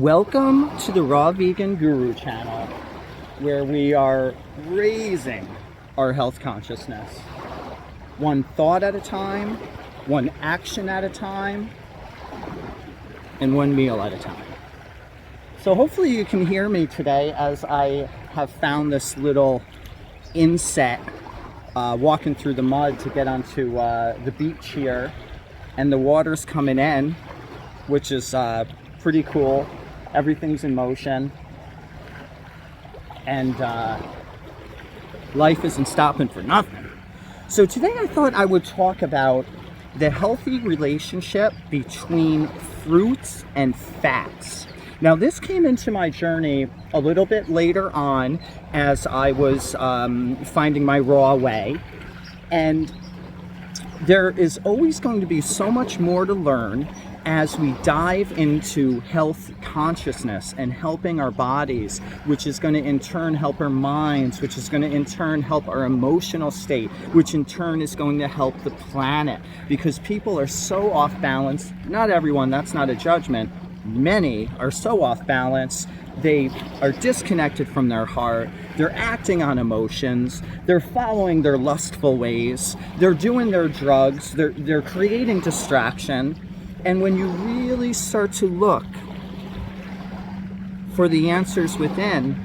Welcome to the Raw Vegan Guru channel, where we are raising our health consciousness. One thought at a time, one action at a time, and one meal at a time. So hopefully you can hear me today as I have found this little inset walking through the mud to get onto the beach here, and the water's coming in, which is pretty cool. Everything's in motion, and life isn't stopping for nothing. So today I thought I would talk about the healthy relationship between fruits and fats. Now, this came into my journey a little bit later on as I was finding my raw way, and there is always going to be so much more to learn as we dive into health consciousness and helping our bodies, which is going to in turn help our minds, which is going to in turn help our emotional state, which in turn is going to help the planet, because people are so off balance. Not everyone, that's not a judgment. Many are so off balance. They are disconnected from their heart. They're acting on emotions. They're following their lustful ways. They're doing their drugs. They're creating distraction. And when you really start to look for the answers within,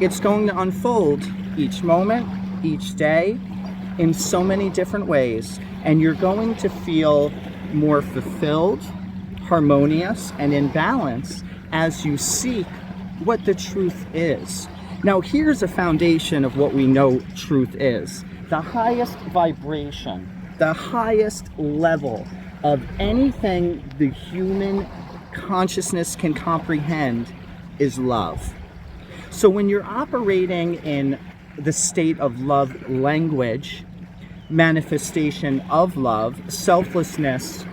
it's going to unfold each moment, each day, in so many different ways. And you're going to feel more fulfilled, harmonious, and in balance as you seek what the truth is. Now, here's a foundation of what we know truth is. The highest vibration, the highest level of anything the human consciousness can comprehend is love. So when you're operating in the state of love language, manifestation of love, selflessness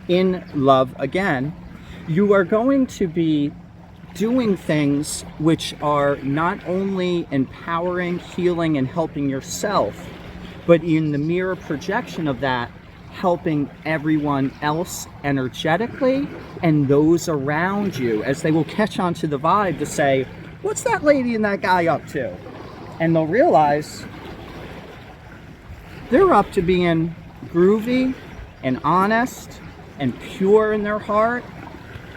in love again, you are going to be doing things which are not only empowering, healing, and helping yourself, but in the mirror projection of that, helping everyone else energetically and those around you, as they will catch on to the vibe to say, what's that lady and that guy up to? And they'll realize they're up to being groovy and honest and pure in their heart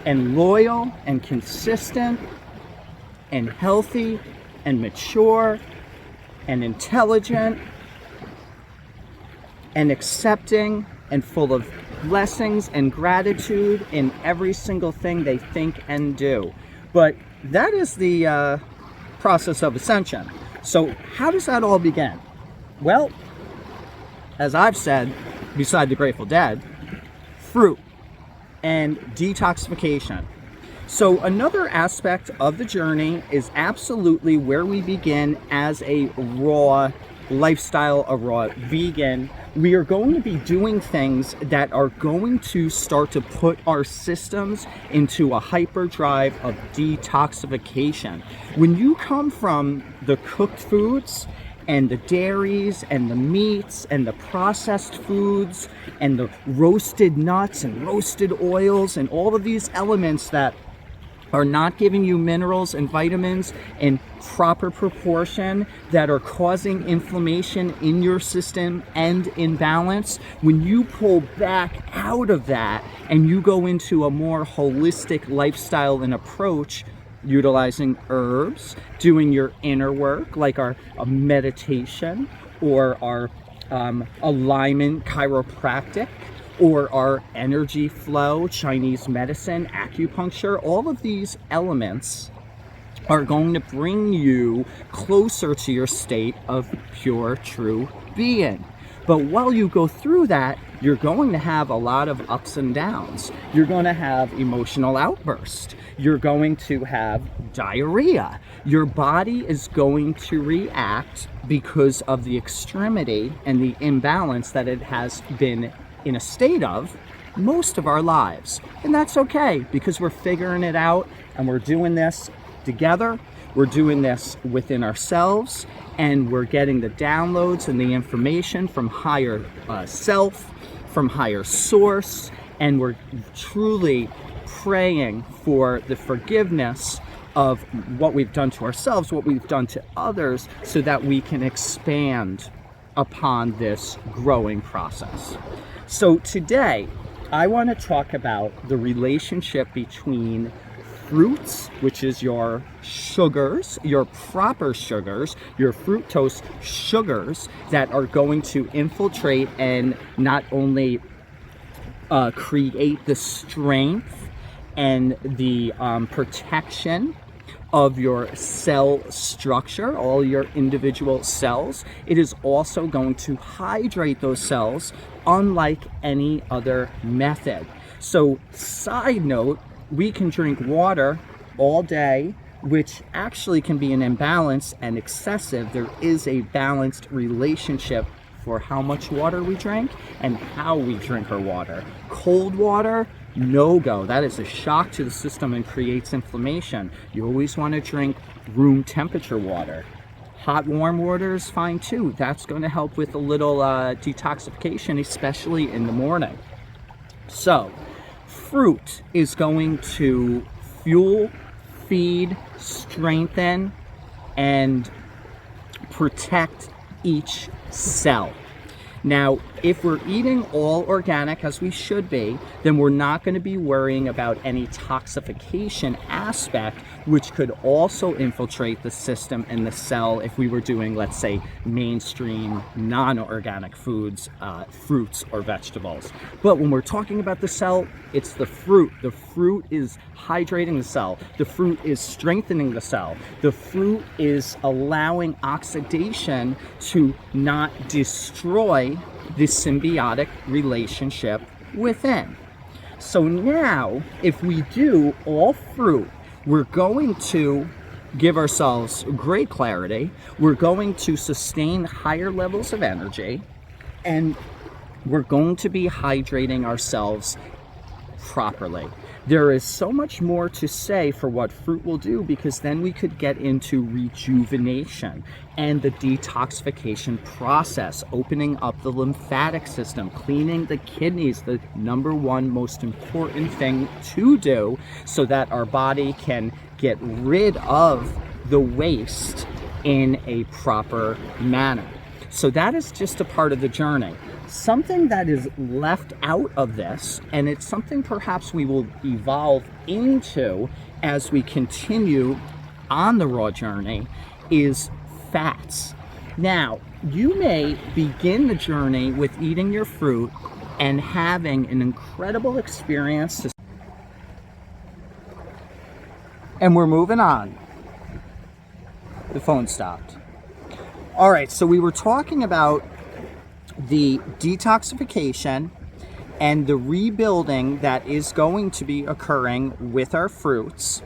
and loyal and consistent and healthy and mature and intelligent and accepting and full of blessings and gratitude in every single thing they think and do. But that is the process of ascension. So how does that all begin? Well, as I've said, beside the Grateful Dead, fruit and detoxification. So another aspect of the journey is absolutely where we begin as a raw lifestyle, a raw vegan. We are going to be doing things that are going to start to put our systems into a hyperdrive of detoxification. When you come from the cooked foods and the dairies and the meats and the processed foods and the roasted nuts and roasted oils and all of these elements that are not giving you minerals and vitamins in proper proportion, that are causing inflammation in your system and imbalance, when you pull back out of that and you go into a more holistic lifestyle and approach, utilizing herbs, doing your inner work like our meditation or our alignment chiropractic, or our energy flow, Chinese medicine, acupuncture, all of these elements are going to bring you closer to your state of pure, true being. But while you go through that, you're going to have a lot of ups and downs. You're going to have emotional outbursts. You're going to have diarrhea. Your body is going to react because of the extremity and the imbalance that it has been in a state of most of our lives. And that's okay, because we're figuring it out and we're doing this together. We're doing this within ourselves, and we're getting the downloads and the information from higher self, from higher source, and we're truly praying for the forgiveness of what we've done to ourselves, what we've done to others, so that we can expand upon this growing process. So today, I want to talk about the relationship between fruits, which is your sugars, your proper sugars, your fructose sugars that are going to infiltrate and not only create the strength and the protection of your cell structure, all your individual cells. It is also going to hydrate those cells unlike any other method. So, side note, we can drink water all day, which actually can be an imbalance and excessive. There is a balanced relationship for how much water we drink and how we drink our water. Cold water, no go. That is a shock to the system and creates inflammation. You always want to drink room temperature water. Hot, warm water is fine too. That's going to help with a little detoxification, especially in the morning. So, fruit is going to fuel, feed, strengthen, and protect each cell. Now, if we're eating all organic, as we should be, then we're not going to be worrying about any toxification aspect, which could also infiltrate the system and the cell if we were doing, let's say, mainstream non-organic foods, fruits or vegetables. But when we're talking about the cell, it's the fruit. The fruit is hydrating the cell. The fruit is strengthening the cell. The fruit is allowing oxidation to not destroy the symbiotic relationship within. So now, if we do all fruit, we're going to give ourselves great clarity, we're going to sustain higher levels of energy, and we're going to be hydrating ourselves properly. There is so much more to say for what fruit will do, because then we could get into rejuvenation and the detoxification process, opening up the lymphatic system, cleaning the kidneys, the number one most important thing to do so that our body can get rid of the waste in a proper manner. So that is just a part of the journey. Something that is left out of this, and it's something perhaps we will evolve into as we continue on the raw journey, is fats. Now, you may begin the journey with eating your fruit and having an incredible experience. And we're moving on. The phone stopped. All right, so we were talking about the detoxification and the rebuilding that is going to be occurring with our fruits,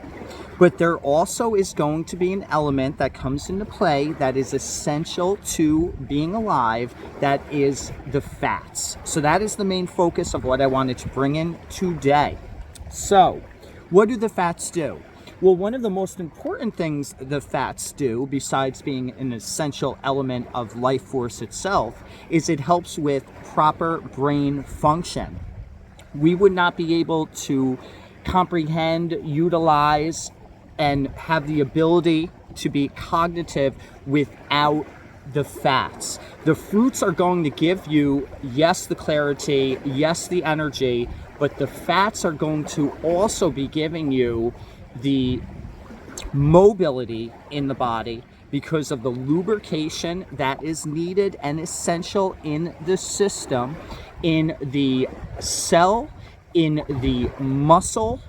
but there also is going to be an element that comes into play that is essential to being alive, that is the fats. So that is the main focus of what I wanted to bring in today. So what do the fats do? Well, one of the most important things the fats do, besides being an essential element of life force itself, is it helps with proper brain function. We would not be able to comprehend, utilize, and have the ability to be cognitive without the fats. The fruits are going to give you, yes, the clarity, yes, the energy, but the fats are going to also be giving you the mobility in the body because of the lubrication that is needed and essential in the system, in the cell, in the muscle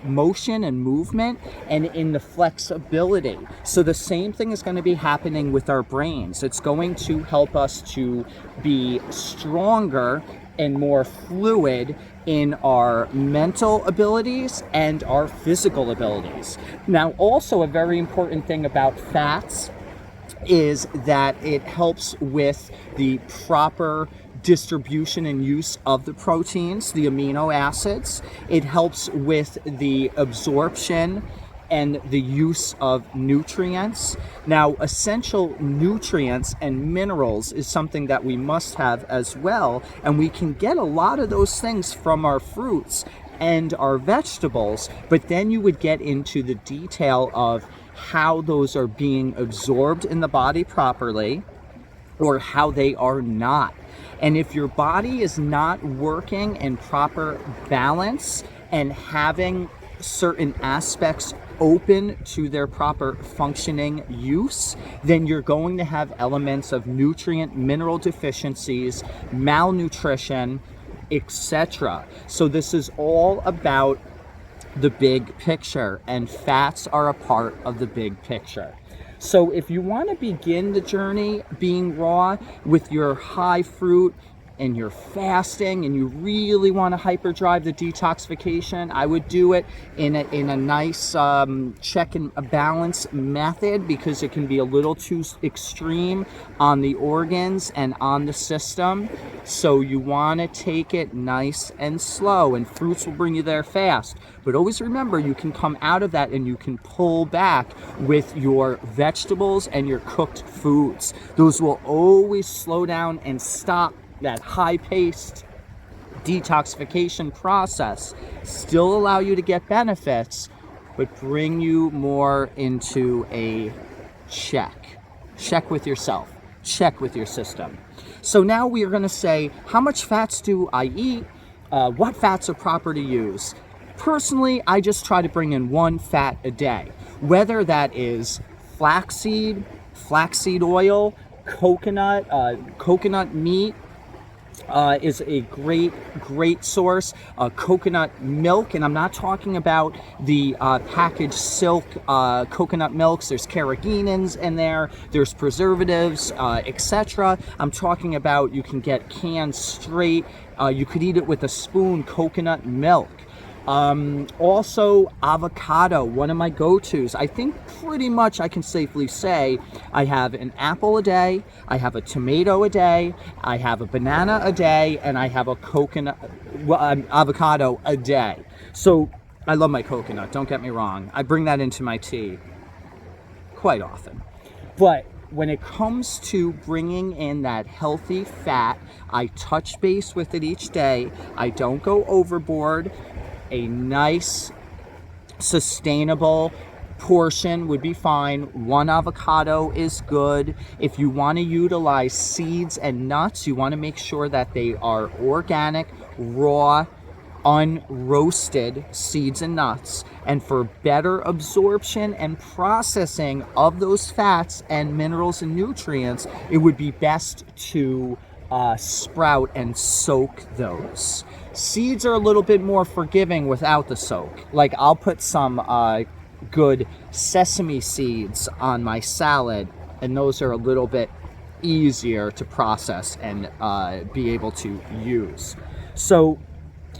motion and movement, and in the flexibility. So the same thing is going to be happening with our brains. It's going to help us to be stronger and more fluid in our mental abilities and our physical abilities. Now, also a very important thing about fats is that it helps with the proper distribution and use of the proteins, the amino acids. It helps with the absorption and the use of nutrients. Now, essential nutrients and minerals is something that we must have as well, and we can get a lot of those things from our fruits and our vegetables, but then you would get into the detail of how those are being absorbed in the body properly or how they are not. And if your body is not working in proper balance and having certain aspects open to their proper functioning use, then you're going to have elements of nutrient mineral deficiencies, malnutrition, etc. So this is all about the big picture, and fats are a part of the big picture. So if you want to begin the journey being raw with your high fruit and you're fasting and you really want to hyperdrive the detoxification, I would do it in a nice check and balance method, because it can be a little too extreme on the organs and on the system. So you want to take it nice and slow, and fruits will bring you there fast. But always remember, you can come out of that and you can pull back with your vegetables and your cooked foods. Those will always slow down and stop that high-paced detoxification process, still allow you to get benefits, but bring you more into a check with yourself, check with your system. So now we are going to say, how much fats do I eat? What fats are proper to use? Personally, I just try to bring in 1 fat a day, whether that is flaxseed oil, coconut meat, is a great source. Coconut milk, and I'm not talking about the packaged silk coconut milks. There's carrageenans in there, there's preservatives, etc. I'm talking about, you can get canned straight, you could eat it with a spoon, coconut milk. Also avocado, one of my go-tos. I think pretty much I can safely say I have an apple a day, I have a tomato a day, I have a banana a day, and I have a avocado a day. So I love my coconut, don't get me wrong. I bring that into my tea quite often. But when it comes to bringing in that healthy fat, I touch base with it each day. I don't go overboard. A nice, sustainable portion would be fine. 1 avocado is good. If you want to utilize seeds and nuts, you want to make sure that they are organic, raw, unroasted seeds and nuts. And for better absorption and processing of those fats and minerals and nutrients, it would be best to sprout and soak those. Seeds are a little bit more forgiving without the soak. Like, I'll put some good sesame seeds on my salad, and those are a little bit easier to process and be able to use. So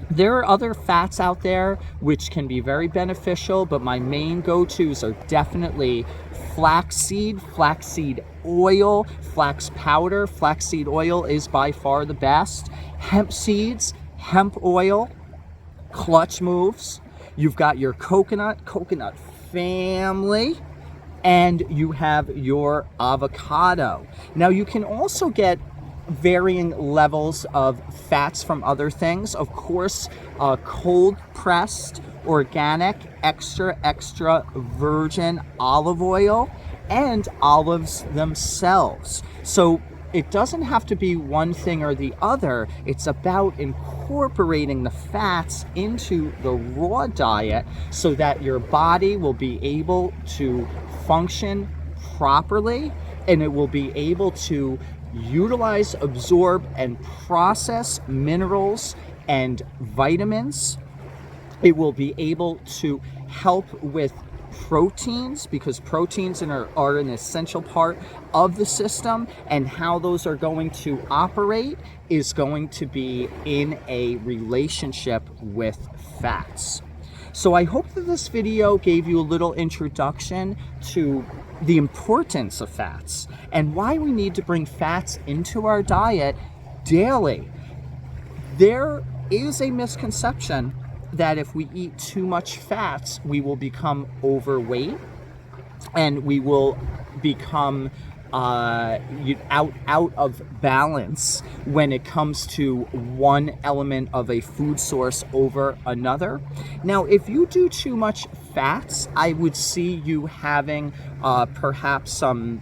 there are other fats out there which can be very beneficial, but my main go-tos are definitely flaxseed oil, flax powder. Flaxseed oil is by far the best. Hemp seeds, hemp oil, clutch moves. You've got your coconut family, and you have your avocado. Now you can also get varying levels of fats from other things. Of course, cold pressed, organic, extra virgin olive oil, and olives themselves. So it doesn't have to be one thing or the other. It's about incorporating the fats into the raw diet so that your body will be able to function properly, and it will be able to utilize, absorb, and process minerals and vitamins. It will be able to help with proteins, because proteins are an essential part of the system, and how those are going to operate is going to be in a relationship with fats. So I hope that this video gave you a little introduction to the importance of fats and why we need to bring fats into our diet daily. There is a misconception that if we eat too much fats, we will become overweight and we will become out of balance when it comes to one element of a food source over another. Now, if you do too much fats, I would see you having perhaps some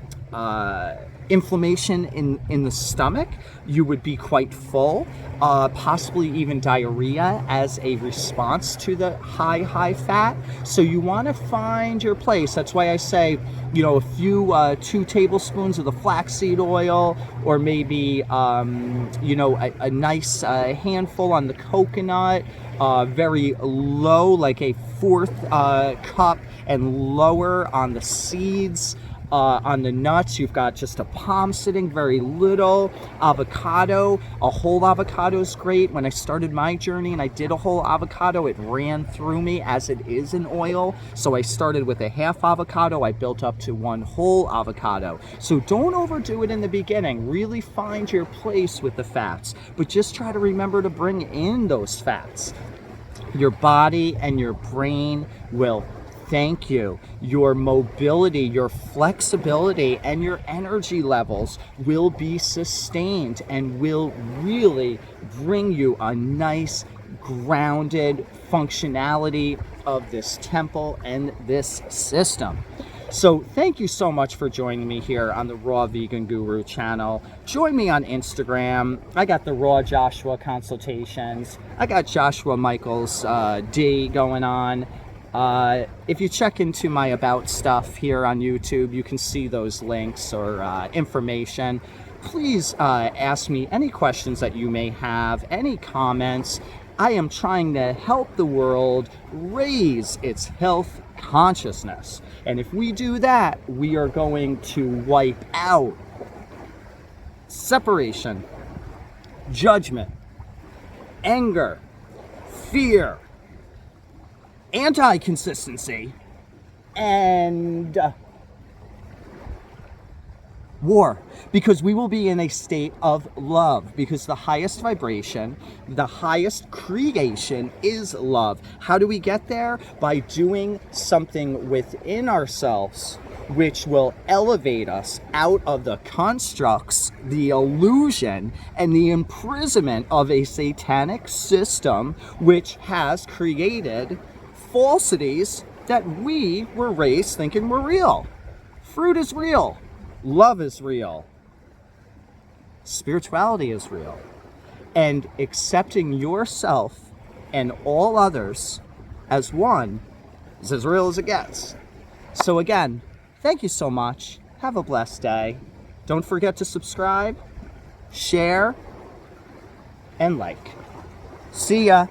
inflammation in the stomach. You would be quite full, possibly even diarrhea as a response to the high fat. So you want to find your place. That's why I say, a few 2 tablespoons of the flaxseed oil, or maybe a nice handful on the coconut, very low, like a 1/4 cup and lower on the seeds. On the nuts, you've got just a palm sitting, very little. Avocado, a whole avocado is great. When I started my journey and I did a whole avocado, it ran through me as it is in oil. So I started with a half avocado, I built up to 1 whole avocado. So don't overdo it in the beginning. Really find your place with the fats, but just try to remember to bring in those fats. Your body and your brain will thank you. Your mobility, your flexibility, and your energy levels will be sustained and will really bring you a nice, grounded functionality of this temple and this system. So thank you so much for joining me here on the Raw Vegan Guru channel. Join me on Instagram. I got the Raw Joshua consultations. I got Joshua Michaels D going on. If you check into my about stuff here on YouTube, you can see those links or information. Please ask me any questions that you may have, any comments. I am trying to help the world raise its health consciousness. And if we do that, we are going to wipe out separation, judgment, anger, fear, anti-consistency, and war, because we will be in a state of love, because the highest vibration, the highest creation is love. How do we get there? By doing something within ourselves which will elevate us out of the constructs, the illusion, and the imprisonment of a satanic system which has created falsities that we were raised thinking were real. Fruit is real. Love is real. Spirituality is real. And accepting yourself and all others as one is as real as it gets. So again, thank you so much. Have a blessed day. Don't forget to subscribe, share, and like. See ya.